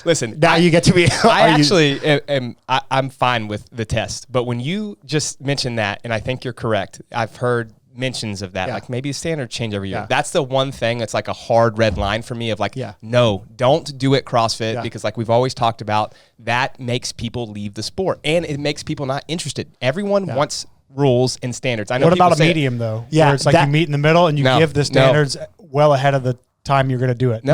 Listen, now you get to be. I'm fine with the test, but when you just mentioned that, and I think you're correct, I've heard mentions of that, like maybe a standard change every year. Yeah. That's the one thing that's like a hard red line for me of like, no, don't do it CrossFit because like we've always talked about, that makes people leave the sport and it makes people not interested. Everyone wants rules and standards. I know. What about a medium though? Yeah, where it's like you meet in the middle and you give the standards well ahead of the time you're going to do it.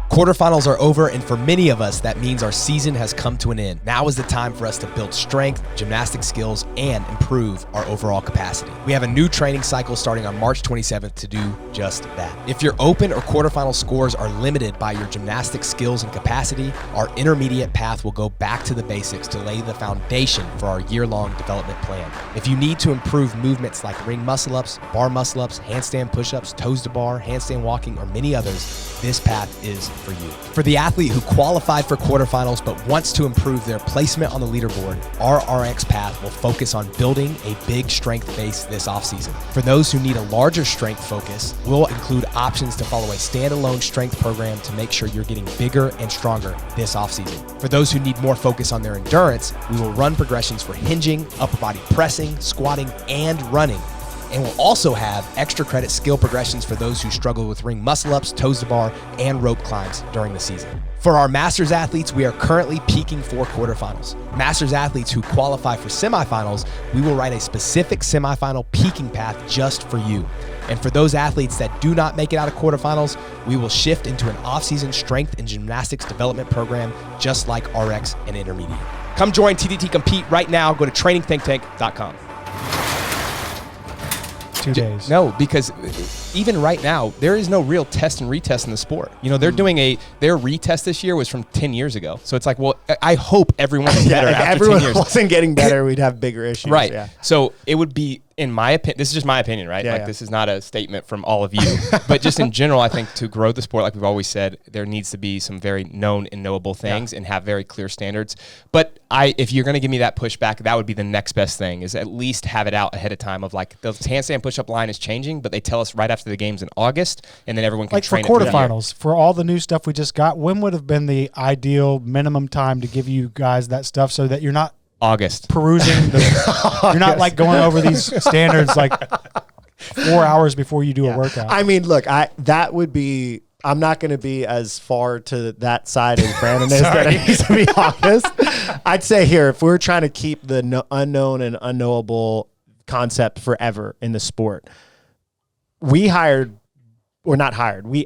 Quarterfinals are over, and for many of us, that means our season has come to an end. Now is the time for us to build strength, gymnastic skills, and improve our overall capacity. We have a new training cycle starting on March 27th to do just that. If your open or quarterfinal scores are limited by your gymnastic skills and capacity, our intermediate path will go back to the basics to lay the foundation for our year-long development plan. If you need to improve movements like ring muscle-ups, bar muscle-ups, handstand push-ups, toes to bar, handstand walking, or many others, this path is for you. For the athlete who qualified for quarterfinals but wants to improve their placement on the leaderboard, our RX path will focus on building a big strength base this offseason. For those who need a larger strength focus, we'll include options to follow a standalone strength program to make sure you're getting bigger and stronger this offseason. For those who need more focus on their endurance, we will run progressions for hinging, upper body pressing, squatting, and running. And we'll also have extra credit skill progressions for those who struggle with ring muscle-ups, toes to bar, and rope climbs during the season. For our Masters athletes, we are currently peaking for quarterfinals. Masters athletes who qualify for semifinals, we will write a specific semifinal peaking path just for you. And for those athletes that do not make it out of quarterfinals, we will shift into an off-season strength and gymnastics development program just like RX and Intermediate. Come join TDT Compete right now. Go to trainingthinktank.com. 2 days. No, because even right now, there is no real test and retest in the sport. You know, they're doing their retest this year was from 10 years ago. So it's like, well, I hope everyone's better after 10 years. If everyone wasn't getting better, we'd have bigger issues. Right. Yeah. So it would be, in my opinion, this is just my opinion, right? This is not a statement from all of you. But just in general, I think to grow the sport, like we've always said, there needs to be some very known and knowable things and have very clear standards. But if you're going to give me that pushback, that would be the next best thing, is at least have it out ahead of time of like the handstand push-up line is changing, but they tell us right after the games in August, and then everyone can train it. Like for quarterfinals, for all the new stuff we just got, when would have been the ideal minimum time to give you guys that stuff so that you're not August perusing you're not like going over these standards like 4 hours before you do a workout. I mean, look, that would be, I'm not going to be as far to that side as Brannen is that it needs to be honest. I'd say here, if we're trying to keep the unknown and unknowable concept forever in the sport, we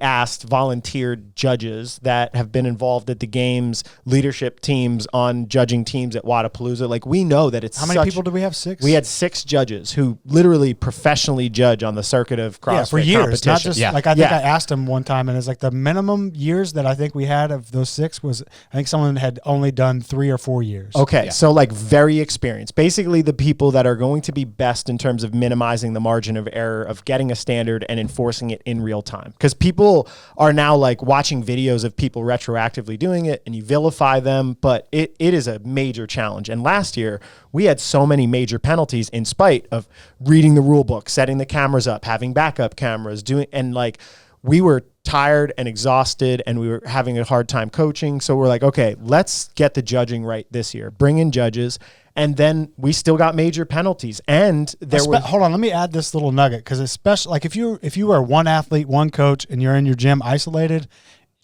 asked volunteered judges that have been involved at the games, leadership teams on judging teams at Wodapalooza. Like, we know that it's How many people do we have? 6? We had 6 judges who literally professionally judge on the circuit of CrossFit for years. competition. Not just like I think I asked him one time, and it's like the minimum years that I think we had of those 6 was, I think someone had only done 3 or 4 years. Okay, so like very experienced. Basically the people that are going to be best in terms of minimizing the margin of error of getting a standard and enforcing it in real time. Because people are now like watching videos of people retroactively doing it and you vilify them, but it is a major challenge. And last year we had so many major penalties in spite of reading the rule book, setting the cameras up, having backup cameras, and like we were tired and exhausted and we were having a hard time coaching. So we're like, okay, let's get the judging right this year. Bring in judges. And then we still got major penalties. And hold on, let me add this little nugget, because especially like if you are one athlete, one coach, and you're in your gym isolated,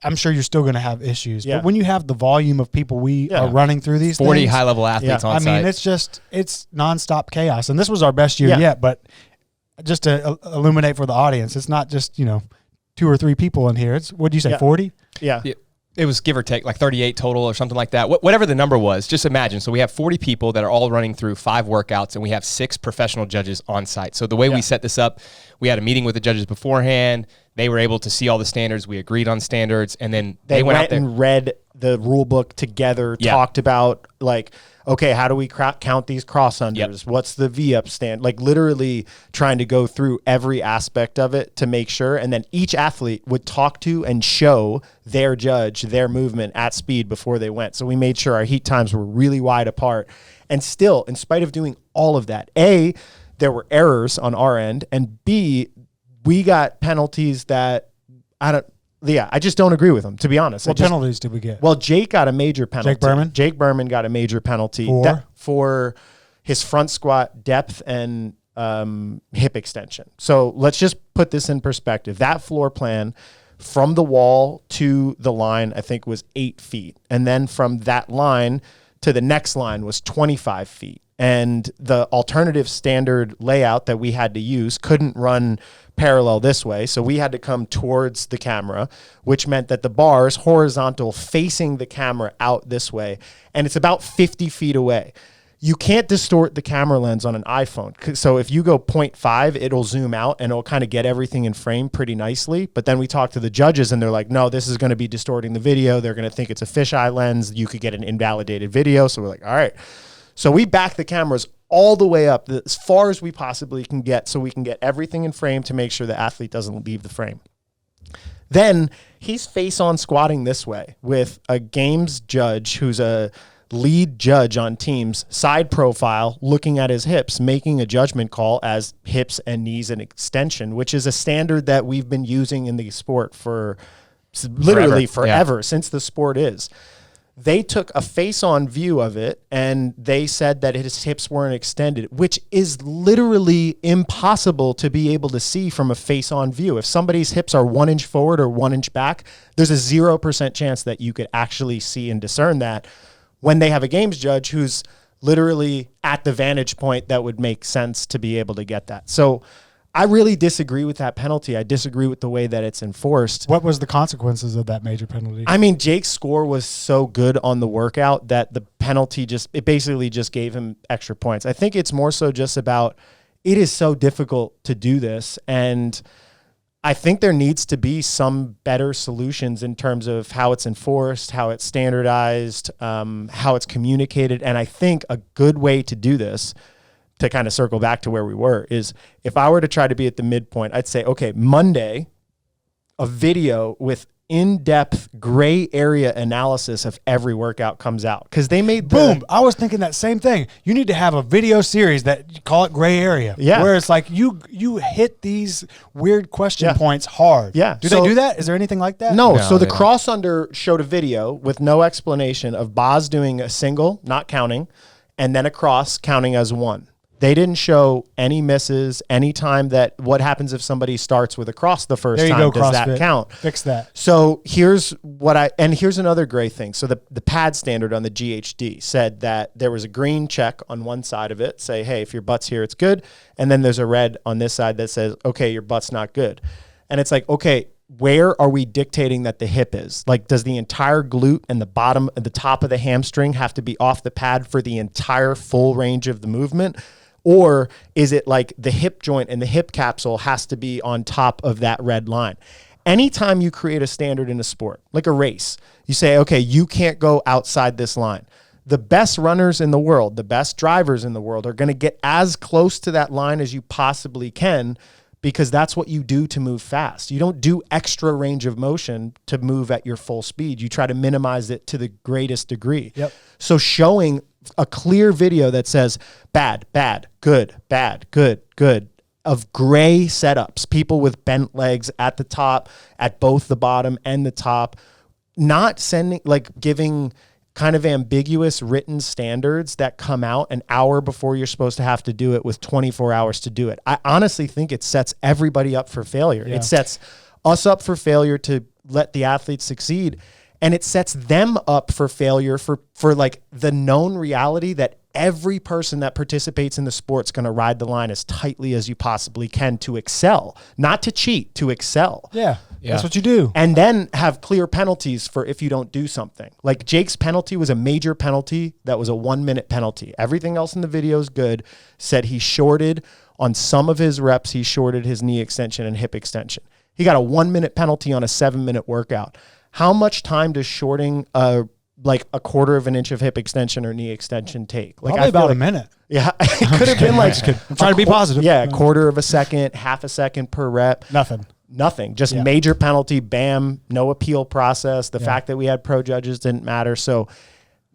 I'm sure you're still going to have issues. Yeah. But when you have the volume of people we are running through these 40 things, high-level athletes on site. I mean, it's nonstop chaos. And this was our best year yet. But just to illuminate for the audience, it's not just 2 or 3 people in here. It's, what did you say, 40? Yeah. It was give or take like 38 total or something like that. Whatever the number was, just imagine. So we have 40 people that are all running through 5 workouts, and we have 6 professional judges on site. So the way we set this up, we had a meeting with the judges beforehand. They were able to see all the standards. We agreed on standards, and then they went out there and read the rule book together, talked about like, okay, how do we count these cross unders? What's the V-up stand? Like literally trying to go through every aspect of it to make sure. And then each athlete would talk to and show their judge their movement at speed before they went. So we made sure our heat times were really wide apart. And still, in spite of doing all of that, A, there were errors on our end, and B, we got penalties that I just don't agree with him, to be honest. What penalties did we get? Well, Jake got a major penalty. Jake Berman got a major penalty for his front squat depth and hip extension. So let's just put this in perspective. That floor plan from the wall to the line, I think, was 8 feet. And then from that line to the next line was 25 feet. And the alternative standard layout that we had to use couldn't run parallel this way. So we had to come towards the camera, which meant that the bars horizontal facing the camera out this way. And it's about 50 feet away. You can't distort the camera lens on an iPhone. So if you go 0.5, it'll zoom out and it'll kind of get everything in frame pretty nicely. But then we talked to the judges and they're like, no, this is going to be distorting the video. They're going to think it's a fisheye lens. You could get an invalidated video. So we're like, all right. So we back the cameras all the way up as far as we possibly can get so we can get everything in frame to make sure the athlete doesn't leave the frame. Then he's face on squatting this way with a games judge who's a lead judge on teams, side profile, looking at his hips, making a judgment call as hips and knees and extension, which is a standard that we've been using in the sport for literally forever since the sport is. They took a face-on view of it, and they said that his hips weren't extended, which is literally impossible to be able to see from a face-on view. If somebody's hips are 1 inch forward or 1 inch back, there's a 0% chance that you could actually see and discern that when they have a games judge who's literally at the vantage point that would make sense to be able to get that. So I really disagree with that penalty. I disagree with the way that it's enforced. What was the consequences of that major penalty? I mean, Jake's score was so good on the workout that the penalty it basically just gave him extra points. I think it's more so just about it is so difficult to do this, and I think there needs to be some better solutions in terms of how it's enforced, how it's standardized, how it's communicated. And I think a good way to do this, to kind of circle back to where we were, is if I were to try to be at the midpoint, I'd say, okay, Monday, a video with in-depth gray area analysis of every workout comes out. Because they made boom. I was thinking that same thing. You need to have a video series that you call it gray area. Yeah. Where it's like you hit these weird question points hard. Yeah. Do they do that? Is there anything like that? No. So the cross under showed a video with no explanation of Boz doing a single, not counting, and then a cross counting as one. They didn't show any misses, any time that what happens if somebody starts with a cross the first time, does that count? Fix that. So here's here's another gray thing. So the pad standard on the GHD said that there was a green check on one side of it, say, hey, if your butt's here, it's good. And then there's a red on this side that says, okay, your butt's not good. And it's like, okay, where are we dictating that the hip is? Like, does the entire glute and the top of the hamstring have to be off the pad for the entire full range of the movement? Or is it like the hip joint and the hip capsule has to be on top of that red line? Anytime you create a standard in a sport, like a race, you say, okay, you can't go outside this line. The best runners in the world, the best drivers in the world are going to get as close to that line as you possibly can, because that's what you do to move fast. You don't do extra range of motion to move at your full speed. You try to minimize it to the greatest degree. Yep. So showing a clear video that says bad, good, good, of gray setups, people with bent legs at the top, at both the bottom and the top, not giving kind of ambiguous written standards that come out an hour before you're supposed to have to do it with 24 hours to do it. I honestly think it sets everybody up for failure. Yeah. It sets us up for failure to let the athletes succeed. And it sets them up for failure for like the known reality that every person that participates in the sport's going to ride the line as tightly as you possibly can to excel, not to cheat, to excel. Yeah. That's what you do. And then have clear penalties for if you don't do something. Like Jake's penalty was a major penalty that was a 1 minute penalty. Everything else in the video is good. Said he shorted on some of his reps. He shorted his knee extension and hip extension. He got a 1 minute penalty on a 7 minute workout. How much time does shorting a quarter of an inch of hip extension or knee extension take? Like, probably about a minute. Yeah, it could have been like. I'm trying to be positive. Yeah, a quarter of a second, half a second per rep. Nothing. Just major penalty. Bam. No appeal process. The fact that we had pro judges didn't matter. So,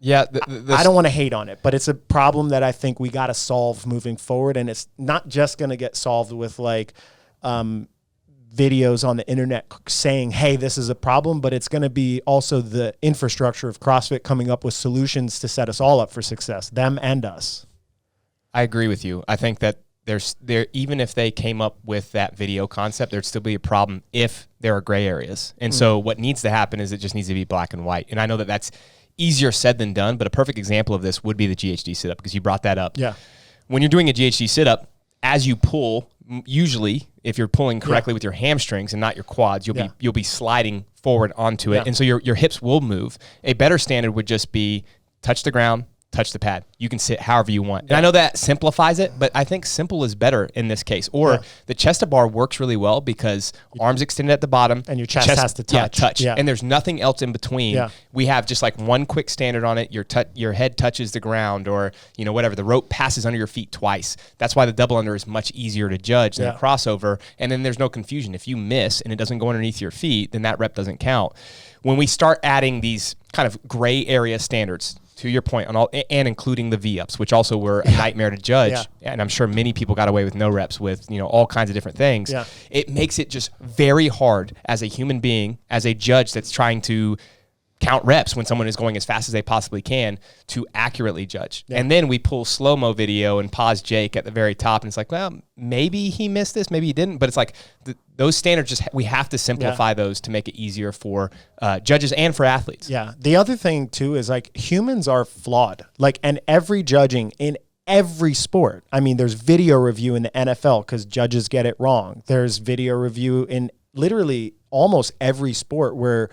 yeah, I don't want to hate on it, but it's a problem that I think we got to solve moving forward, and it's not just going to get solved with like videos on the internet saying, hey, this is a problem, but it's going to be also the infrastructure of CrossFit coming up with solutions to set us all up for success, them and us. I agree with you. I think that even if they came up with that video concept, there'd still be a problem if there are gray areas. And so what needs to happen is it just needs to be black and white. And I know that that's easier said than done, but a perfect example of this would be the GHD sit-up, because you brought that up. Yeah. When you're doing a GHD sit-up, as you pull, usually if you're pulling correctly with your hamstrings and not your quads, you'll be sliding forward onto it. And so your hips will move. A better standard would just be touch the ground, touch the pad. You can sit however you want. And I know that simplifies it, but I think simple is better in this case. Or the chest to bar works really well because arms extended at the bottom. And your chest has to touch. Yeah. And there's nothing else in between. Yeah. We have just like one quick standard on it. Your head touches the ground, or, whatever. The rope passes under your feet twice. That's why the double under is much easier to judge than a crossover. And then there's no confusion. If you miss and it doesn't go underneath your feet, then that rep doesn't count. When we start adding these kind of gray area standards, to your point, and including the V-ups, which also were a nightmare to judge, and I'm sure many people got away with no reps with all kinds of different things. Yeah. It makes it just very hard as a human being, as a judge that's trying to count reps when someone is going as fast as they possibly can, to accurately judge. Yeah. And then we pull slow-mo video and pause Jake at the very top, and it's like, well, maybe he missed this, maybe he didn't, but it's like those standards, we have to simplify those to make it easier for judges and for athletes. Yeah. The other thing too is like humans are flawed, and every judging in every sport. I mean, there's video review in the NFL because judges get it wrong. There's video review in literally almost every sport where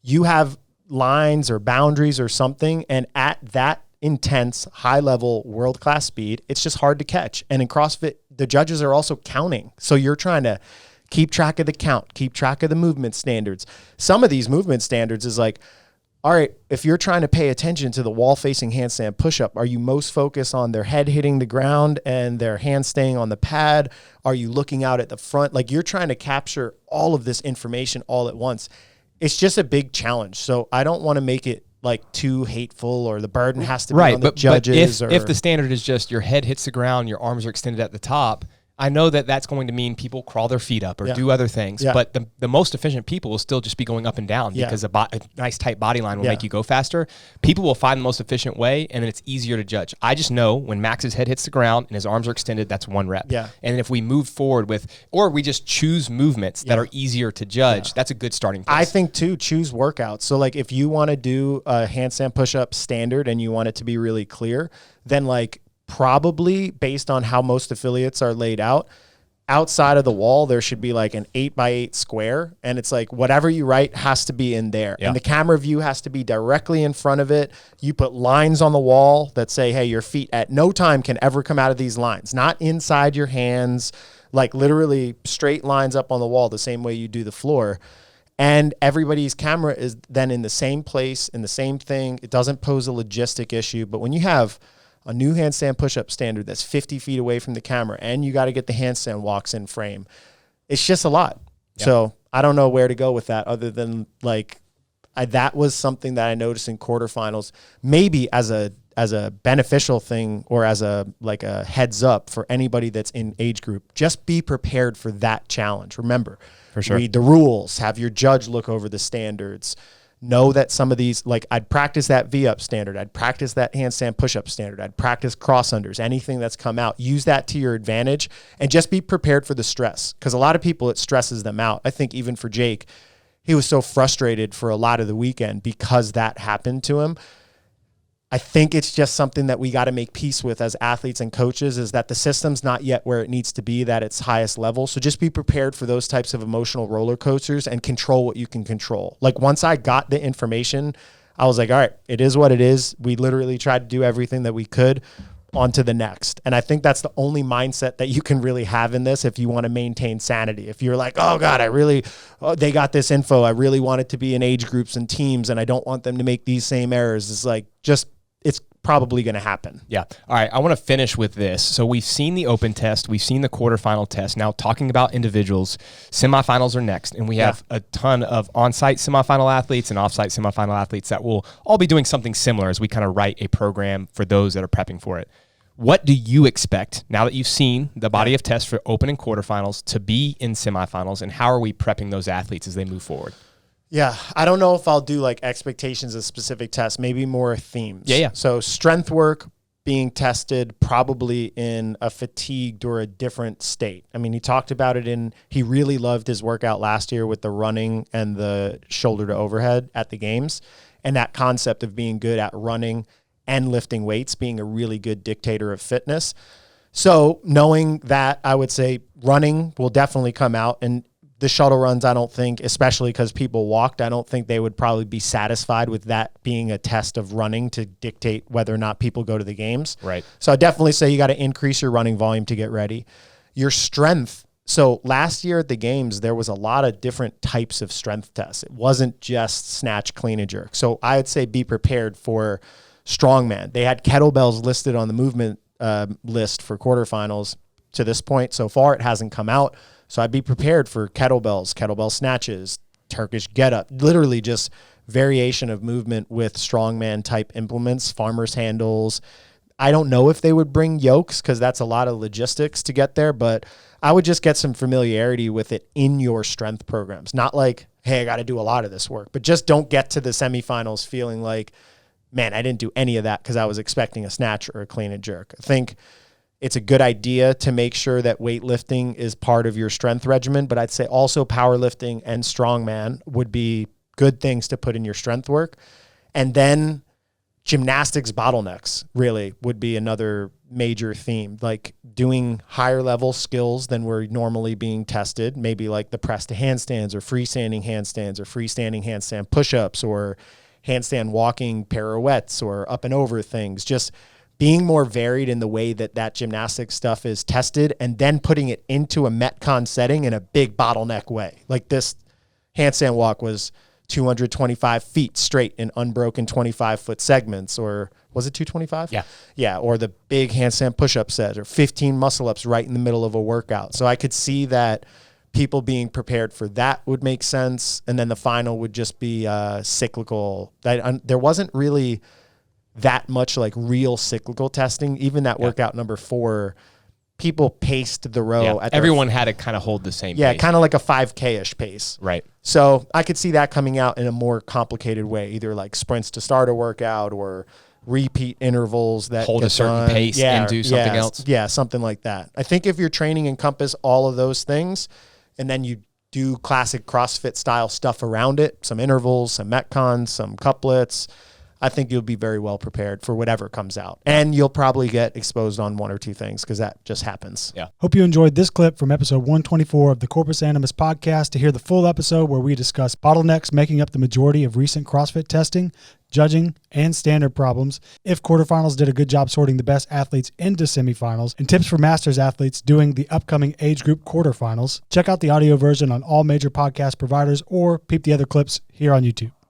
you have lines or boundaries or something, and at that intense, high-level, world-class speed, it's just hard to catch. And in CrossFit, the judges are also counting. So you're trying to keep track of the count, keep track of the movement standards. Some of these movement standards is like, all right, if you're trying to pay attention to the wall-facing handstand push-up, are you most focused on their head hitting the ground and their hand staying on the pad? Are you looking out at the front? Like, you're trying to capture all of this information all at once. It's just a big challenge. So I don't want to make it like too hateful, or the burden has to be on the judges. But if the standard is just your head hits the ground, your arms are extended at the top, I know that that's going to mean people crawl their feet up or do other things, but the most efficient people will still just be going up and down because a nice tight body line will make you go faster. People will find the most efficient way, and then it's easier to judge. I just know when Max's head hits the ground and his arms are extended, that's one rep. Yeah. And if we move forward or we just choose movements that are easier to judge, that's a good starting place. I think too, choose workouts. So like if you want to do a handstand push-up standard and you want it to be really clear, then like probably based on how most affiliates are laid out, outside of the wall, there should be like an 8x8 square. And it's like whatever you write has to be in there. Yeah. And the camera view has to be directly in front of it. You put lines on the wall that say, hey, your feet at no time can ever come out of these lines, not inside your hands, like literally straight lines up on the wall, the same way you do the floor. And everybody's camera is then in the same place, in the same thing. It doesn't pose a logistic issue. But when you have a new handstand push-up standard that's 50 feet away from the camera, and you got to get the handstand walks in frame, it's just a lot. Yep. So I don't know where to go with that other than like that was something that I noticed in quarterfinals, maybe as a beneficial thing or as a heads up for anybody that's in age group. Just be prepared for that challenge. Remember, for sure, read the rules, have your judge look over the standards. Know that some of these, like I'd practice that V-up standard. I'd practice that handstand push-up standard. I'd practice cross-unders, anything that's come out. Use that to your advantage and just be prepared for the stress, because a lot of people, it stresses them out. I think even for Jake, he was so frustrated for a lot of the weekend because that happened to him. I think it's just something that we got to make peace with as athletes and coaches, is that the system's not yet where it needs to be, at its highest level. So just be prepared for those types of emotional roller coasters and control what you can control. Like once I got the information, I was like, all right, it is what it is. We literally tried to do everything that we could. On to the next. And I think that's the only mindset that you can really have in this if you want to maintain sanity. If you're like, oh God, they got this info. I really want it to be in age groups and teams, and I don't want them to make these same errors. It's like, it's probably going to happen. Yeah. All right. I want to finish with this. So we've seen the open test. We've seen the quarterfinal test. Now talking about individuals, semifinals are next. And we have a ton of on-site semifinal athletes and off-site semifinal athletes that will all be doing something similar as we kind of write a program for those that are prepping for it. What do you expect now that you've seen the body of tests for open and quarterfinals to be in semifinals, and how are we prepping those athletes as they move forward? Yeah, I don't know if I'll do like expectations of specific tests, maybe more themes. Yeah. So strength work being tested probably in a fatigued or a different state. I mean, he talked about it he really loved his workout last year with the running and the shoulder to overhead at the games. And that concept of being good at running and lifting weights being a really good dictator of fitness. So knowing that, I would say running will definitely come out, and the shuttle runs, I don't think, especially because people walked, I don't think they would probably be satisfied with that being a test of running to dictate whether or not people go to the games. Right. So I definitely say you got to increase your running volume to get ready. Your strength. So last year at the games, there was a lot of different types of strength tests. It wasn't just snatch, clean, and jerk. So I would say be prepared for strongman. They had kettlebells listed on the movement list for quarterfinals. To this point so far, it hasn't come out. So I'd be prepared for kettlebells, kettlebell snatches, Turkish get-up, literally just variation of movement with strongman type implements, farmer's handles. I don't know if they would bring yokes because that's a lot of logistics to get there, but I would just get some familiarity with it in your strength programs. Not like, hey, I got to do a lot of this work, but just don't get to the semifinals feeling like, man, I didn't do any of that because I was expecting a snatch or a clean and jerk. I think it's a good idea to make sure that weightlifting is part of your strength regimen, but I'd say also powerlifting and strongman would be good things to put in your strength work. And then gymnastics bottlenecks really would be another major theme, like doing higher level skills than we're normally being tested, maybe like the press to handstands or freestanding handstand push-ups or handstand walking pirouettes or up and over things. Just being more varied in the way that gymnastics stuff is tested, and then putting it into a Metcon setting in a big bottleneck way. Like this handstand walk was 225 feet straight in unbroken 25-foot segments, or was it 225? Yeah. Yeah, or the big handstand push-up set, or 15 muscle-ups right in the middle of a workout. So I could see that people being prepared for that would make sense, and then the final would just be cyclical. There wasn't really that much like real cyclical testing. Even that workout number 4, people paced the row. Yeah. Everyone had to kind of hold the same pace. Yeah, kind of like a 5K-ish pace. Right. So I could see that coming out in a more complicated way, either like sprints to start a workout or repeat intervals that hold a certain pace and do something else. Yeah, something like that. I think if your training encompass all of those things, and then you do classic CrossFit style stuff around it, some intervals, some Metcons, some couplets, I think you'll be very well prepared for whatever comes out. And you'll probably get exposed on 1 or 2 things because that just happens. Yeah. Hope you enjoyed this clip from episode 124 of the Corpus Animus Podcast. To hear the full episode where we discuss bottlenecks making up the majority of recent CrossFit testing, judging, and standard problems, if quarterfinals did a good job sorting the best athletes into semifinals, and tips for masters athletes doing the upcoming age group quarterfinals, check out the audio version on all major podcast providers or peep the other clips here on YouTube.